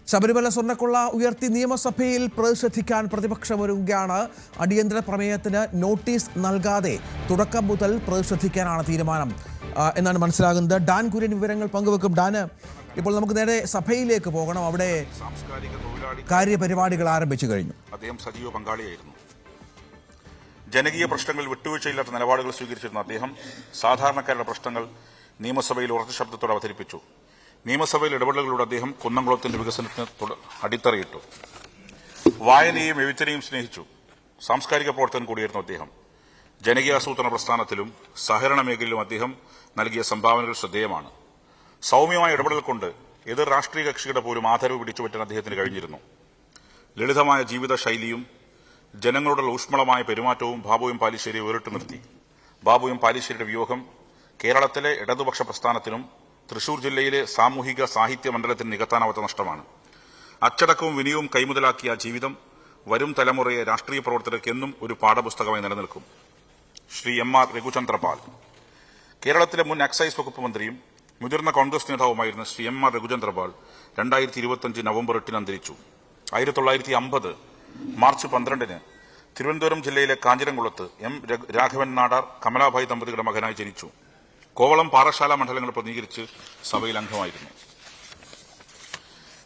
ശബരിമല സ്വർണ്ണക്കൊള്ള ഉയർത്തി നിയമസഭയിൽ പ്രതിഷേധിക്കാൻ പ്രതിപക്ഷമൊരുങ്ങുകയാണ്. അടിയന്തര പ്രമേയത്തിന് നോട്ടീസ് നൽകാതെ തുടക്കം മുതൽ പ്രതിഷേധിക്കാനാണ് തീരുമാനം എന്നാണ് മനസ്സിലാകുന്നത്. ഡാൻ കുര്യൻ വിവരങ്ങൾ പങ്കുവെക്കും. ഡാന്, ഇപ്പോൾ നമുക്ക് നേരെ സഭയിലേക്ക് പോകണം. അവിടെ കാര്യപരിപാടികൾ ആരംഭിച്ചു കഴിഞ്ഞു. അദ്ദേഹം സജീവ പങ്കാളിയായിരുന്നു. ജനകീയ പ്രശ്നങ്ങളിൽ വിട്ടുവീഴ്ചയില്ലാത്ത നിലപാടുകൾ സ്വീകരിച്ചിരുന്ന അദ്ദേഹം സാധാരണക്കാരുടെ പ്രശ്നങ്ങൾ നിയമസഭയിൽ ഉറച്ച ശബ്ദത്തോടെ അവതരിപ്പിച്ചു. നിയമസഭയിൽ ഇടപെടലുകളിലൂടെ അദ്ദേഹം കുന്നംകുളത്തിന്റെ വികസനത്തിന് അടിത്തറയിട്ടു. വായനയും എഴുത്തിനെയും സ്നേഹിച്ചു. സാംസ്കാരിക പ്രവർത്തകൻ കൂടിയായിരുന്നു അദ്ദേഹം. ജനകീയാസൂത്രണ പ്രസ്ഥാനത്തിലും സഹകരണ മേഖലയിലും അദ്ദേഹം നൽകിയ സംഭാവനകൾ ശ്രദ്ധേയമാണ്. സൌമ്യമായ ഇടപെടൽ കൊണ്ട് എതിർ രാഷ്ട്രീയ കക്ഷിയുടെ പോലും ആദരവ് പിടിച്ചുപറ്റാൻ അദ്ദേഹത്തിന് കഴിഞ്ഞിരുന്നു. ലളിതമായ ജീവിത ശൈലിയും ജനങ്ങളോടുള്ള ഊഷ്മളമായ പെരുമാറ്റവും ബാബുവും പാലിശ്ശേരിയെ വേറിട്ടു നിർത്തി. ബാബുവും പാലിശ്ശേരിയുടെ വിയോഗം കേരളത്തിലെ ഇടതുപക്ഷ പ്രസ്ഥാനത്തിനും തൃശൂർ ജില്ലയിലെ സാമൂഹിക സാഹിത്യ മണ്ഡലത്തിന് നികത്താനാവാത്ത നഷ്ടമാണ്. അച്ചടക്കവും വിനയവും കൈമുതലാക്കിയ ജീവിതം വരും തലമുറയെ രാഷ്ട്രീയ പ്രവർത്തകർക്ക് എന്നും ഒരു പാഠപുസ്തകമായി നിലനിൽക്കും. ശ്രീ എം.ആർ. രഘുചന്ദ്രപാൽ കേരളത്തിലെ മുൻ എക്സൈസ് വകുപ്പ് മന്ത്രിയും മുതിർന്ന കോൺഗ്രസ് നേതാവുമായിരുന്ന ശ്രീ എം.ആർ. രഘുചന്ദ്രപാൽ 2025 നവംബർ 8 അന്തരിച്ചു. 1950 മാർച്ച് 12 തിരുവനന്തപുരം ജില്ലയിലെ കാഞ്ഞിരംകുളത്ത് എം. രാഘവൻ നാടാർ കമലാഭായി ദമ്പതികളുടെ മകനായി ജനിച്ചു. കോവളം പാറശാല മണ്ഡലങ്ങൾ പ്രതിനിധീകരിച്ച് സഭയിൽ അംഗമായിരുന്നു.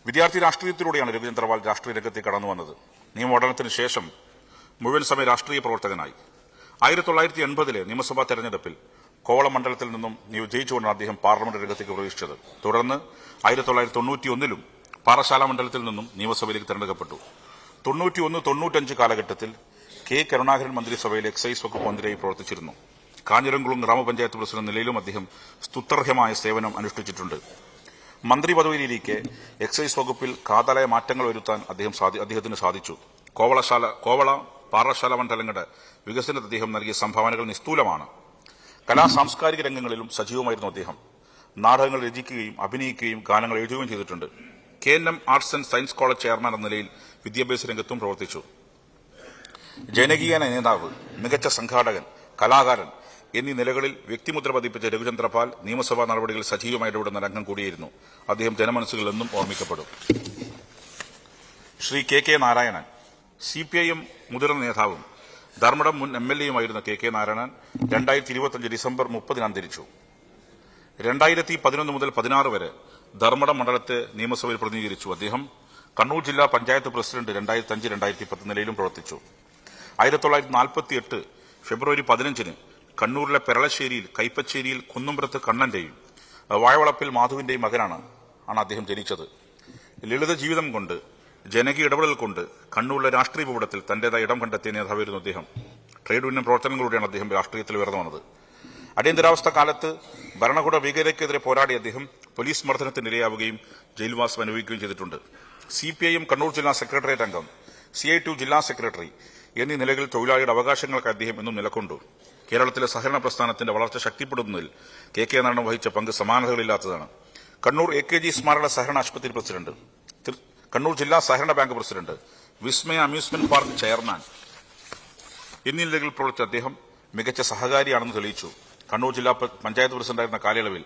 വിദ്യാർത്ഥി രാഷ്ട്രീയത്തിലൂടെയാണ് രഘുചന്ദ്രപാൽ രാഷ്ട്രീയ രംഗത്തേക്ക് കടന്നുവന്നത്. നിയമപഠനത്തിന് ശേഷം മുഴുവൻ സമയ രാഷ്ട്രീയ പ്രവർത്തകനായി. 1980 നിയമസഭാ തെരഞ്ഞെടുപ്പിൽ കോവളം മണ്ഡലത്തിൽ നിന്നും ജയിച്ചുകൊണ്ടാണ് അദ്ദേഹം പാർലമെന്റ് രംഗത്തേക്ക് പ്രവേശിച്ചത്. തുടർന്ന് 1991 പാറശാല മണ്ഡലത്തിൽ നിന്നും നിയമസഭയിലേക്ക് തെരഞ്ഞെടുക്കപ്പെട്ടു. 91-95 കാലഘട്ടത്തിൽ കെ കരുണാകരൻ മന്ത്രിസഭയിൽ എക്സൈസ് വകുപ്പ് മന്ത്രിയായി പ്രവർത്തിച്ചിരുന്നു. കാഞ്ഞിരംകുളം ഗ്രാമപഞ്ചായത്ത് പ്രസിഡന്റ് നിലയിലും അദ്ദേഹം സ്തുത്യർഹമായ സേവനം അനുഷ്ഠിച്ചിട്ടുണ്ട്. മന്ത്രി പദവിയിലിരിക്കെ എക്സൈസ് വകുപ്പിൽ കാതലായ മാറ്റങ്ങൾ വരുത്താൻ അദ്ദേഹത്തിന് സാധിച്ചു. കോവള പാറശാല മണ്ഡലങ്ങളുടെ വികസനത്തിൽ അദ്ദേഹം നൽകിയ സംഭാവനകൾ നിസ്തൂലമാണ്. സാംസ്കാരിക രംഗങ്ങളിലും സജീവമായിരുന്നു അദ്ദേഹം. നാടകങ്ങൾ രചിക്കുകയും അഭിനയിക്കുകയും ഗാനങ്ങൾ എഴുതുകയും ചെയ്തിട്ടുണ്ട്. KNM arts and science college chairman എന്ന നിലയിൽ വിദ്യാഭ്യാസ രംഗത്തും പ്രവർത്തിച്ചു. ജനകീയ നേതാവ്, മികച്ച സംഘാടകൻ, കലാകാരൻ എന്നീ നിലകളിൽ വ്യക്തിമുദ്ര പതിപ്പിച്ച രഘുചന്ദ്രപാൽ നിയമസഭാ നടപടികളിൽ സജീവമായി ഇടപെടുന്ന രംഗം കൂടിയായിരുന്നു. അദ്ദേഹം ജനമനസ്സുകളിൽ എന്നും ഓർമ്മിക്കപ്പെടും. ശ്രീ KK നാരായണൻ CPIM മുതിർന്ന നേതാവും ധർമ്മടം മുൻ MLAയുമായിരുന്ന KK നാരായണൻ 2025 ഡിസംബർ 30 അന്തരിച്ചു. 2011 മുതൽ 16 വരെ ധർമ്മടം മണ്ഡലത്തെ നിയമസഭയിൽ പ്രതിനിധീകരിച്ചു. അദ്ദേഹം കണ്ണൂർ ജില്ലാ പഞ്ചായത്ത് പ്രസിഡന്റ് 2005-2010 നിലയിലും പ്രവർത്തിച്ചു. 1948 ഫെബ്രുവരി 15 കണ്ണൂരിലെ പെരളശ്ശേരിയിൽ, കൈപ്പച്ചേരിയിൽ കുന്നുംപുറത്ത് കണ്ണന്റെയും വാഴവളപ്പിൽ മാധുവിന്റെയും മകനാണ് അദ്ദേഹം ജനിച്ചത്. ലളിത ജീവിതം കൊണ്ട്, ജനകീയ ഇടപെടൽ കൊണ്ട് കണ്ണൂരിലെ രാഷ്ട്രീയ ഭൂപടത്തിൽ തന്റേതായ ഇടം കണ്ടെത്തിയ നേതാവായിരുന്നു അദ്ദേഹം. ട്രേഡ് യൂണിയൻ പ്രവർത്തനങ്ങളിലൂടെയാണ് അദ്ദേഹം രാഷ്ട്രീയത്തിൽ ഉയർന്നു വന്നത്. അടിയന്തരാവസ്ഥ കാലത്ത് ഭരണകൂട ഭീകരതയ്ക്കെതിരെ പോരാടിയ അദ്ദേഹം പോലീസ് മർദ്ദനത്തിന് ഇരയാവുകയും ജയിൽവാസം അനുഭവിക്കുകയും ചെയ്തിട്ടുണ്ട്. CPIM കണ്ണൂർ ജില്ലാ സെക്രട്ടേറിയറ്റ് അംഗം, CI2 ജില്ലാ സെക്രട്ടറി എന്നീ നിലകളിൽ തൊഴിലാളിയുടെ അവകാശങ്ങൾക്ക് അദ്ദേഹം എന്നും നിലകൊണ്ടു. കേരളത്തിലെ സഹകരണ പ്രസ്ഥാനത്തിന്റെ വളർച്ച ശക്തിപ്പെടുത്തുന്നതിൽ KK നാരായണൻ വഹിച്ച പങ്ക് സമാനതകളില്ലാത്തതാണ്. കണ്ണൂർ AKG സ്മാരക സഹകരണ ആശുപത്രി പ്രസിഡന്റ്, കണ്ണൂർ ജില്ലാ സഹകരണ ബാങ്ക് പ്രസിഡന്റ്, വിസ്മയ അമ്യൂസ്മെന്റ് പാർക്ക് ചെയർമാൻ എന്നീ നിലകളിൽ പ്രവർത്തിച്ച അദ്ദേഹം മികച്ച സഹകാരിയാണെന്ന് തെളിയിച്ചു. കണ്ണൂർ ജില്ലാ പഞ്ചായത്ത് പ്രസിഡന്റായിരുന്ന കാലയളവിൽ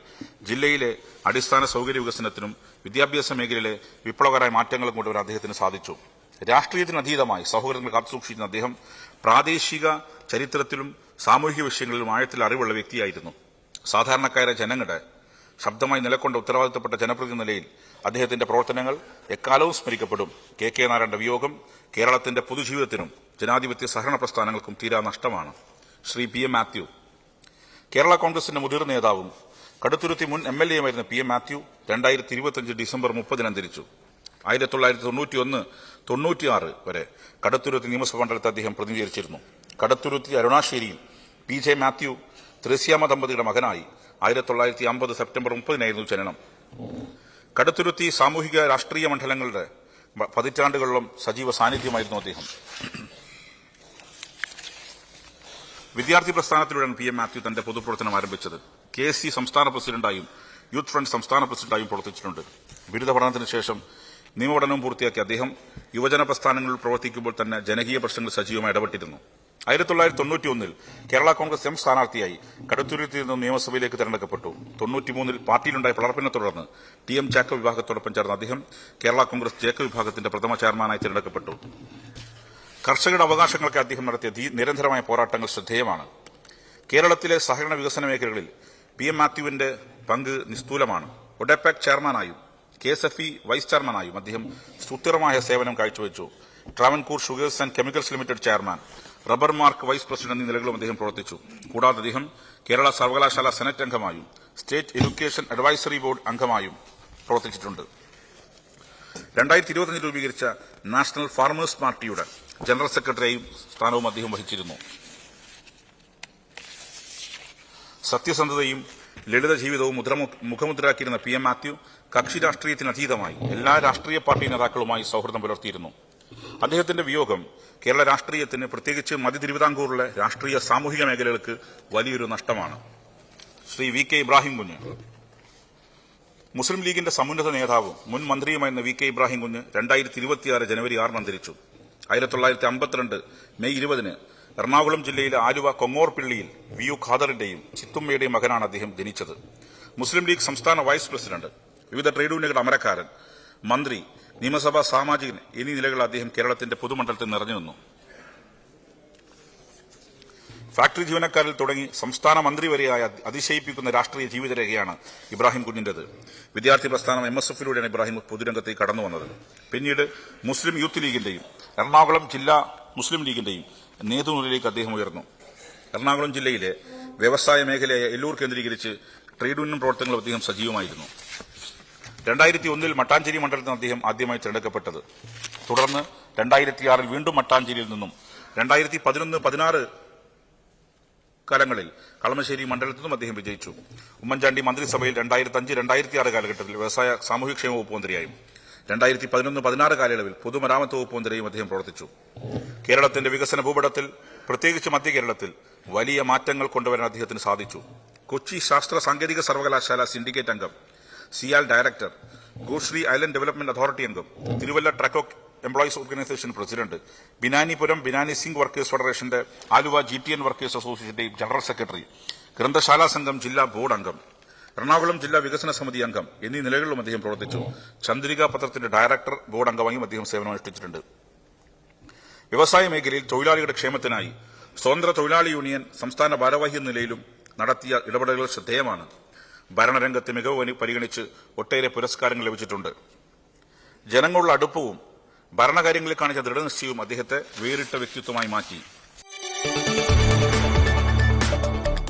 ജില്ലയിലെ അടിസ്ഥാന സൌകര്യ വികസനത്തിനും വിദ്യാഭ്യാസ മേഖലയിലെ വിപ്ലവകരമായ മാറ്റങ്ങളും കൊണ്ടുവരാൻ അദ്ദേഹത്തിന് സാധിച്ചു. രാഷ്ട്രീയത്തിനതീതമായി സൗഹൃദങ്ങൾ കാത്തുസൂക്ഷിക്കുന്ന അദ്ദേഹം പ്രാദേശിക ചരിത്രത്തിലും സാമൂഹിക വിഷയങ്ങളിലും ആഴത്തിൽ അറിവുള്ള വ്യക്തിയായിരുന്നു. സാധാരണക്കാരായ ജനങ്ങളുടെ ശബ്ദമായി നിലകൊണ്ട ഉത്തരവാദിത്തപ്പെട്ട ജനപ്രതിനിധി നിലയിൽ അദ്ദേഹത്തിന്റെ പ്രവർത്തനങ്ങൾ എക്കാലവും സ്മരിക്കപ്പെടും. KK നാരായണന്റെ വിയോഗം കേരളത്തിന്റെ പൊതുജീവിതത്തിനും ജനാധിപത്യ സഹകരണ പ്രസ്ഥാനങ്ങൾക്കും തീരാ നഷ്ടമാണ്. ശ്രീ PM മാത്യു കേരള കോൺഗ്രസിന്റെ മുതിർന്ന നേതാവും കടുത്തുരുത്തി മുൻ MLAയുമായിരുന്ന PM മാത്യു 2025 ഡിസംബർ 30 അന്തരിച്ചു. 1991-96 വരെ കടുത്തുരുത്തി നിയമസഭാ മണ്ഡലത്തെ അദ്ദേഹം പ്രതിനിധീകരിച്ചിരുന്നു. കടുത്തുരുത്തി അരുണാശ്ശേരിയിൽ PJ മാത്യു ത്രേസ്യാമ്മ ദമ്പതികളുടെ മകനായി 1950 സെപ്റ്റംബർ 30 ജനനം. കടുത്തുരുത്തി സാമൂഹിക രാഷ്ട്രീയ മണ്ഡലങ്ങളുടെ പതിറ്റാണ്ടുകളിലും സജീവ സാന്നിധ്യമായിരുന്നു അദ്ദേഹം. വിദ്യാർത്ഥി പ്രസ്ഥാനത്തിലൂടെയാണ് PM മാത്യു തന്റെ പൊതുപ്രവർത്തനം ആരംഭിച്ചത്. KSC സംസ്ഥാന പ്രസിഡന്റായും യൂത്ത് ഫ്രണ്ട് സംസ്ഥാന പ്രസിഡന്റായും പ്രവർത്തിച്ചിട്ടുണ്ട്. ബിരുദ പഠനത്തിന് ശേഷം നിയമപഠനവും പൂർത്തിയാക്കിയ അദ്ദേഹം യുവജന പ്രസ്ഥാനങ്ങളിൽ പ്രവർത്തിക്കുമ്പോൾ തന്നെ ജനകീയ പ്രശ്നങ്ങൾ സജീവമായി ഇടപെട്ടിരുന്നു. 1991 കേരള കോൺഗ്രസ് എം സ്ഥാനാർത്ഥിയായി കടുത്തുരുത്തിൽ നിന്ന് നിയമസഭയിലേക്ക് തെരഞ്ഞെടുക്കപ്പെട്ടു. 93 പാർട്ടിയിലുണ്ടായ പിളർപ്പിനെ തുടർന്ന് TM ജേക്കബ് വിഭാഗത്തോടൊപ്പം ചേർന്ന അദ്ദേഹം കേരള കോൺഗ്രസ് ജേക്കബ് വിഭാഗത്തിന്റെ പ്രഥമ ചെയർമാനായി തെരഞ്ഞെടുക്കപ്പെട്ടു. കർഷകരുടെ അവകാശങ്ങൾക്ക് അദ്ദേഹം നടത്തിയ നിരന്തരമായ പോരാട്ടങ്ങൾ ശ്രദ്ധേയമാണ്. കേരളത്തിലെ സഹകരണ വികസന മേഖലകളിൽ PM മാത്യുവിന്റെ പങ്ക് നിസ്തൂലമാണ്. ഒഡെപെക് ചെയർമാനായും KSFE വൈസ് ചെയർമാനായും അദ്ദേഹം സുസ്ഥിരമായ സേവനം കാഴ്ചവെച്ചു. Travancore sugars and chemicals limited chairman, rubber mark vice president എന്നീ നിലകളും അദ്ദേഹം പ്രവർത്തിച്ചു. കൂടാതെ അദ്ദേഹം കേരള സർവകലാശാല സെനറ്റ് അംഗമായും സ്റ്റേറ്റ് എഡ്യൂക്കേഷൻ അഡ്വൈസറി ബോർഡ് അംഗമായും പ്രവർത്തിച്ചിട്ടുണ്ട്. 2025 രൂപീകരിച്ച നാഷണൽ ഫാർമേഴ്സ് പാർട്ടിയുടെ ജനറൽ സെക്രട്ടറിയായും സ്ഥാനവും അദ്ദേഹം വഹിച്ചിരുന്നു. സത്യസന്ധതയും ലളിത ജീവിതവും മുഖമുദ്രാക്കിയിരുന്ന PM മാത്യു കക്ഷി രാഷ്ട്രീയത്തിനതീതമായി എല്ലാ രാഷ്ട്രീയ പാർട്ടി നേതാക്കളുമായി സൌഹൃദം പുലർത്തിയിരുന്നു. അദ്ദേഹത്തിന്റെ വിയോഗം കേരള രാഷ്ട്രീയത്തിന്, പ്രത്യേകിച്ച് മധ്യ തിരുവിതാംകൂറിലെ രാഷ്ട്രീയ സാമൂഹിക മേഖലകൾക്ക് വലിയൊരു നഷ്ടമാണ്. ശ്രീ VK ഇബ്രാഹിം കുഞ്ഞ്, മുസ്ലിം ലീഗിന്റെ സമുന്നത നേതാവും മുൻ മന്ത്രിയുമായിരുന്ന VK ഇബ്രാഹിം കുഞ്ഞ് 2026 ജനുവരി 6 അന്തരിച്ചു. 1952 മെയ് 20 എറണാകുളം ജില്ലയിലെ ആലുവ കൊങ്ങോർപിള്ളിയിൽ VU ഖാദറിന്റെയും ചിത്തുമ്മയുടെയും മകനാണ് അദ്ദേഹം ജനിച്ചത്. മുസ്ലിം ലീഗ് സംസ്ഥാന വൈസ് പ്രസിഡന്റ്, വിവിധ ട്രേഡ് യൂണിയനുകളുടെ അമരക്കാരൻ, മന്ത്രി, നിയമസഭാ സാമാജികൻ എന്നീ നിലകൾ അദ്ദേഹം കേരളത്തിന്റെ പൊതുമണ്ഡലത്തിൽ നിറഞ്ഞു നിന്നു. ഫാക്ടറി ജീവനക്കാരിൽ തുടങ്ങി സംസ്ഥാന മന്ത്രി വരെയായ അതിശയിപ്പിക്കുന്ന രാഷ്ട്രീയ ജീവിതരേഖയാണ് ഇബ്രാഹിം കുഞ്ഞിന്റേത്. വിദ്യാർത്ഥി പ്രസ്ഥാനം MSFലൂടെയാണ് ഇബ്രാഹിം പൊതുരംഗത്തേക്ക് കടന്നു വന്നത്. പിന്നീട് മുസ്ലിം യൂത്ത് ലീഗിന്റെയും എറണാകുളം ജില്ലാ മുസ്ലിം ലീഗിന്റെയും നേതൃനിരയിലേക്ക് അദ്ദേഹം ഉയർന്നു. എറണാകുളം ജില്ലയിലെ വ്യവസായ മേഖലയായ എല്ലൂർ കേന്ദ്രീകരിച്ച് ട്രേഡ് യൂണിയൻ പ്രവർത്തനങ്ങൾ അദ്ദേഹം സജീവമായിരുന്നു. 2001 മട്ടാഞ്ചേരി മണ്ഡലത്തിൽ അദ്ദേഹം ആദ്യമായി തെരഞ്ഞെടുക്കപ്പെട്ടത്. തുടർന്ന് 2006 വീണ്ടും മട്ടാഞ്ചേരിയിൽ നിന്നും 2011-16 കാലങ്ങളിൽ കളമശ്ശേരി മണ്ഡലത്തിൽ നിന്നും അദ്ദേഹം വിജയിച്ചു. ഉമ്മൻചാണ്ടി മന്ത്രിസഭയിൽ 2005-2006 കാലഘട്ടത്തിൽ വ്യവസായ സാമൂഹ്യക്ഷേമ വകുപ്പ് മന്ത്രിയായും 2011-16 കാലയളവിൽ പൊതുമരാമത്ത് വകുപ്പ് മന്ത്രിയായും അദ്ദേഹം പ്രവർത്തിച്ചു. കേരളത്തിന്റെ വികസന ഭൂപടത്തിൽ, പ്രത്യേകിച്ച് മധ്യ കേരളത്തിൽ വലിയ മാറ്റങ്ങൾ കൊണ്ടുവരാൻ അദ്ദേഹത്തിന് സാധിച്ചു. കൊച്ചി ശാസ്ത്ര സാങ്കേതിക സർവകലാശാല സിൻഡിക്കേറ്റ് അംഗം, CIAL director, Goshree island development authority അംഗം, Thiruvalla Traco employees organisation president, Binanipuram Binani zinc workers ഫെഡറേഷന്റെ ആലുവ GTN വർക്കേഴ്സ് അസോസിയേഷന്റെയും ജനറൽ സെക്രട്ടറി, ഗ്രന്ഥശാല സംഘം ജില്ലാ ബോർഡ് അംഗം, എറണാകുളം ജില്ലാ വികസന സമിതി അംഗം എന്നീ നിലകളിലും അദ്ദേഹം പ്രവർത്തിച്ചു. ചന്ദ്രിക പത്രത്തിന്റെ ഡയറക്ടർ ബോർഡ് അംഗമായും അദ്ദേഹം സേവനമനുഷ്ഠിച്ചിട്ടുണ്ട്. വ്യവസായ മേഖലയിൽ തൊഴിലാളികളുടെ ക്ഷേമത്തിനായി സ്വതന്ത്ര തൊഴിലാളി യൂണിയൻ സംസ്ഥാന ഭാരവാഹി എന്ന നിലയിലും നടത്തിയ ഇടപെടലുകൾ ശ്രദ്ധേയമാണ്. ഭരണരംഗത്തെ മികവ് പരിഗണിച്ച് ഒട്ടേറെ പുരസ്കാരങ്ങൾ ലഭിച്ചിട്ടുണ്ട്. ജനങ്ങളുടെ അടുപ്പവും ഭരണകാര്യങ്ങളിൽ കാണിച്ച ദൃഢനിശ്ചയവും അദ്ദേഹത്തെ വേറിട്ട വ്യക്തിത്വമായി മാറ്റി.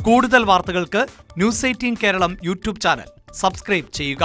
കൂടുതൽ വാർത്തകൾക്ക് News 18 കേരളം യൂട്യൂബ് ചാനൽ സബ്സ്ക്രൈബ് ചെയ്യുക.